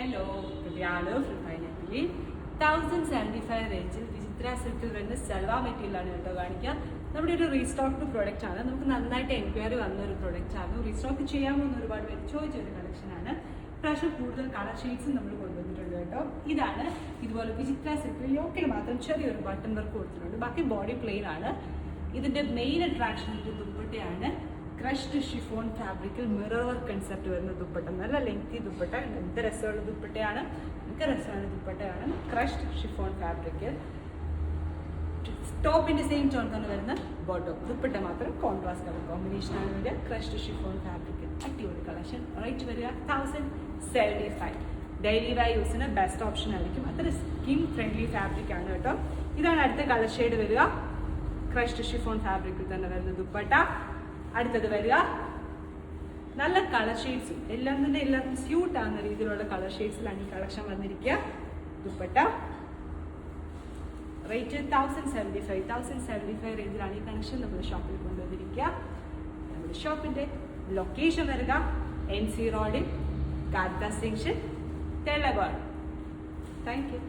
Hello ഇതാണ് finally 1075 റേഞ്ചിൽ വിചിത്ര സിൽക്കിൽ വരുന്ന സൽവാർ മെറ്റീരിയലാണ് കേട്ടോ കാണിക്കുക. നമ്മുടെ ഒരു റീസ്റ്റോക്ഡ് പ്രോഡക്റ്റ് ആണ്. നമുക്ക് നന്നായിട്ട് എൻക്വയറി വന്ന ഒരു പ്രോഡക്റ്റ് ആണ്. റീസ്റ്റോക്ക് ചെയ്യാമോ എന്ന് ഒരുപാട് പേര് ചോദിച്ച ഒരു കളക്ഷനാണ്. ഇപ്രാവശ്യം കൂടുതൽ കളർ ഷെയ്ഡ്സും നമ്മൾ കൊണ്ടുവന്നിട്ടുണ്ട് കേട്ടോ. ഇതാണ് ഇതുപോലെ വിചിത്ര സിൽക്കിൽ യോക്കിൽ മാത്രം ചെറിയൊരു ബട്ടൺ വർക്ക് കൊടുത്തിട്ടുണ്ട്. ബാക്കി ബോഡി പ്ലെയിൻ ആണ്. ഇതിന്റെ മെയിൻ അട്രാക്ഷൻ ദുപ്പട്ടയാണ്. ക്രഷ്ഡ് ഷിഫോൺ ഫാബ്രിക്കിൽ മിറർ വർക്ക് കൺസെപ്റ്റ് വരുന്ന ദുപ്പട്ട. നല്ല ലെങ്തി ദുപ്പട്ട, എന്ത് രസമുള്ള ദുപ്പട്ടയാണ്, മിക്ക രസമാണ് ദുപ്പട്ടയാണ്. ക്രഷ്ഡ് ഷിഫോൺ ഫാബ്രിക്കിൽ ടോപ്പിന്റെ സെയിം ടോൺ തന്നെ വരുന്ന ബോട്ടം. ദുപ്പട്ട മാത്രം കോൺട്രാസ്റ്റ് കളർ കോമ്പിനേഷനാണ് വരിക. ക്രഷ്ഡ് ഷിഫോൺ ഫാബ്രിക്കിൽ അടിപൊളി കളക്ഷൻ. റേറ്റ് വരിക 1075. ഡെയിലി വെയർ യൂസിന് ബെസ്റ്റ് ഓപ്ഷൻ ആയിരിക്കും. അത്ര സ്കിൻ ഫ്രണ്ട്ലി ഫാബ്രിക് ആണ് കേട്ടോ. ഇതാണ് അടുത്ത കളർ ഷെയ്ഡ് വരിക. ക്രഷ്ഡ് ഷിഫോൺ ഫാബ്രിക്കിൽ തന്നെ വരുന്ന ദുപ്പട്ട. അടുത്തത് വരിക നല്ല കളർ ഷെയ്ഡ്സും എല്ലാം തന്നെ എല്ലാവർക്കും സ്യൂട്ട് ആകുന്ന രീതിയിലുള്ള കളർ ഷെയ്ഡ്സിലാണ് ഈ കളക്ഷൻ വന്നിരിക്കുക. ദുപ്പട്ട റേറ്റ് 1075 റേഞ്ചിലാണ് ഈ കളക്ഷൻ നമ്മൾ ഷോപ്പിൽ കൊണ്ടുവന്നിരിക്കുക. നമ്മുടെ ഷോപ്പിന്റെ ലൊക്കേഷൻ വരിക NC റോഡിൽ കാർത്ത സെക്ഷൻ, തെലവാട്. Thank U.